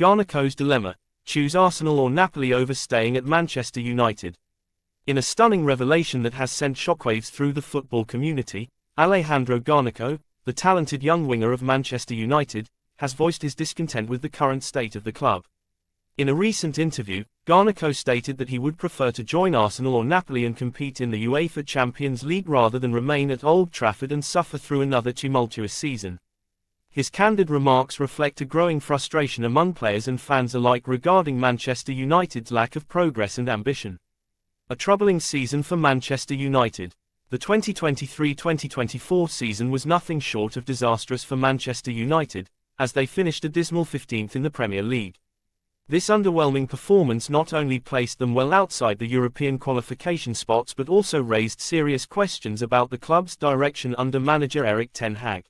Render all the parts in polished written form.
Garnacho'S dilemma: choose Arsenal or Napoli over staying at Manchester United. In a stunning revelation that has sent shockwaves through the football community, Alejandro Garnacho, the talented young winger of Manchester United, has voiced his discontent with the current state of the club. In a recent interview, Garnacho stated that he would prefer to join Arsenal or Napoli and compete in the UEFA Champions League rather than remain at Old Trafford and suffer through another tumultuous season. His candid remarks reflect a growing frustration among players and fans alike regarding Manchester United's lack of progress and ambition. A troubling season for Manchester United. The 2023-2024 season was nothing short of disastrous for Manchester United, as they finished a dismal 15th in the Premier League. This underwhelming performance not only placed them well outside the European qualification spots but also raised serious questions about the club's direction under manager Erik ten Hag.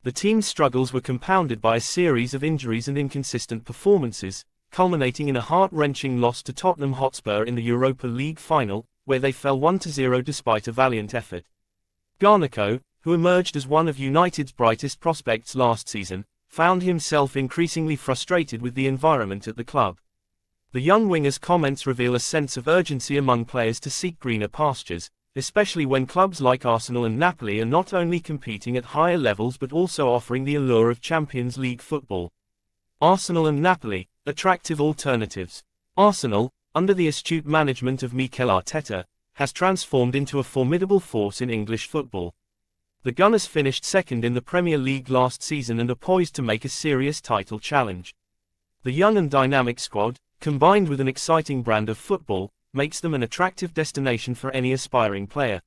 The team's struggles were compounded by a series of injuries and inconsistent performances, culminating in a heart-wrenching loss to Tottenham Hotspur in the Europa League final, where they fell 1-0 despite a valiant effort. Garnacho, who emerged as one of United's brightest prospects last season, found himself increasingly frustrated with the environment at the club. The young winger's comments reveal a sense of urgency among players to seek greener pastures, especially when clubs like Arsenal and Napoli are not only competing at higher levels but also offering the allure of Champions League football. Arsenal and Napoli, attractive alternatives. Arsenal, under the astute management of Mikel Arteta, has transformed into a formidable force in English football. The Gunners finished second in the Premier League last season and are poised to make a serious title challenge. The young and dynamic squad, combined with an exciting brand of football, makes them an attractive destination for any aspiring player.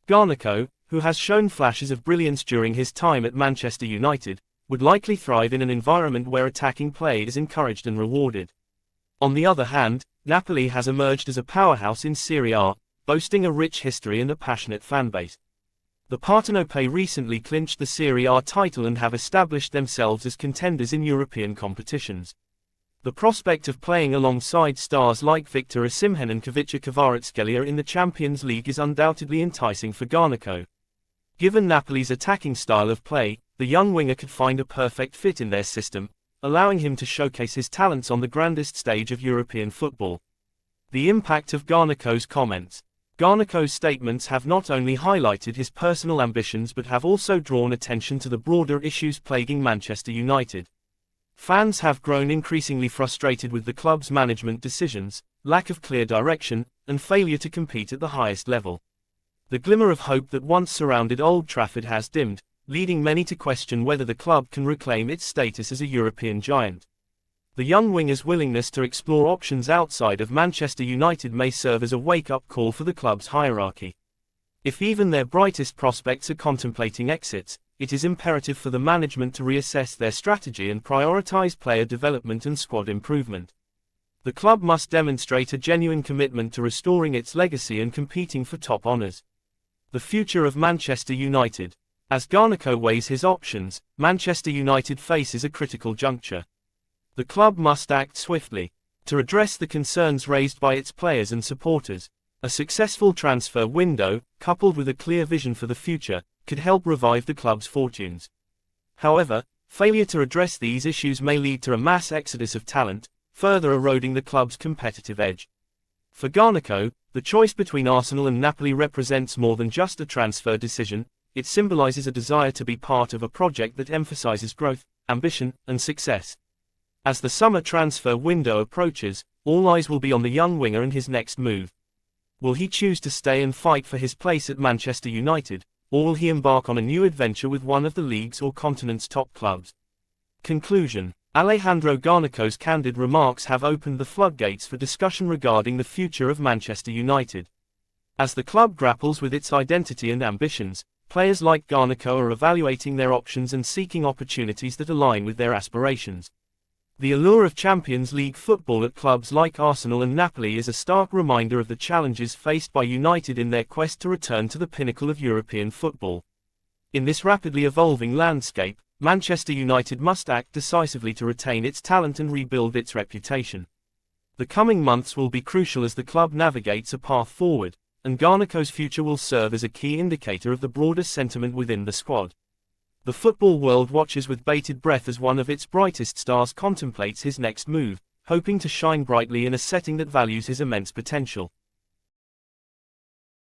Garnacho, who has shown flashes of brilliance during his time at Manchester United, would likely thrive in an environment where attacking play is encouraged and rewarded. On the other hand, Napoli has emerged as a powerhouse in Serie A, boasting a rich history and a passionate fanbase. The Partenopei recently clinched the Serie A title and have established themselves as contenders in European competitions. The prospect of playing alongside stars like Victor Osimhen and Ivica Kvaratskhelia in the Champions League is undoubtedly enticing for Garnacho. Given Napoli's attacking style of play, the young winger could find a perfect fit in their system, allowing him to showcase his talents on the grandest stage of European football. The impact of Garnacho's comments. Garnacho's statements have not only highlighted his personal ambitions but have also drawn attention to the broader issues plaguing Manchester United. Fans have grown increasingly frustrated with the club's management decisions, lack of clear direction, and failure to compete at the highest level. The glimmer of hope that once surrounded Old Trafford has dimmed, leading many to question whether the club can reclaim its status as a European giant. The young winger's willingness to explore options outside of Manchester United may serve as a wake-up call for the club's hierarchy. If even their brightest prospects are contemplating exits, it is imperative for the management to reassess their strategy and prioritize player development and squad improvement. The club must demonstrate a genuine commitment to restoring its legacy and competing for top honours. The future of Manchester United. As Garnacho weighs his options, Manchester United faces a critical juncture. The club must act swiftly to address the concerns raised by its players and supporters. A successful transfer window, coupled with a clear vision for the future, could help revive the club's fortunes. However, failure to address these issues may lead to a mass exodus of talent, further eroding the club's competitive edge. For Garnacho, the choice between Arsenal and Napoli represents more than just a transfer decision. It symbolizes a desire to be part of a project that emphasizes growth, ambition, and success. As the summer transfer window approaches, all eyes will be on the young winger and his next move. Will he choose to stay and fight for his place at Manchester United, or will he embark on a new adventure with one of the league's or continent's top clubs? Conclusion. Alejandro Garnacho's candid remarks have opened the floodgates for discussion regarding the future of Manchester United. As the club grapples with its identity and ambitions, players like Garnacho are evaluating their options and seeking opportunities that align with their aspirations. The allure of Champions League football at clubs like Arsenal and Napoli is a stark reminder of the challenges faced by United in their quest to return to the pinnacle of European football. In this rapidly evolving landscape, Manchester United must act decisively to retain its talent and rebuild its reputation. The coming months will be crucial as the club navigates a path forward, and Garnacho's future will serve as a key indicator of the broader sentiment within the squad. The football world watches with bated breath as one of its brightest stars contemplates his next move, hoping to shine brightly in a setting that values his immense potential.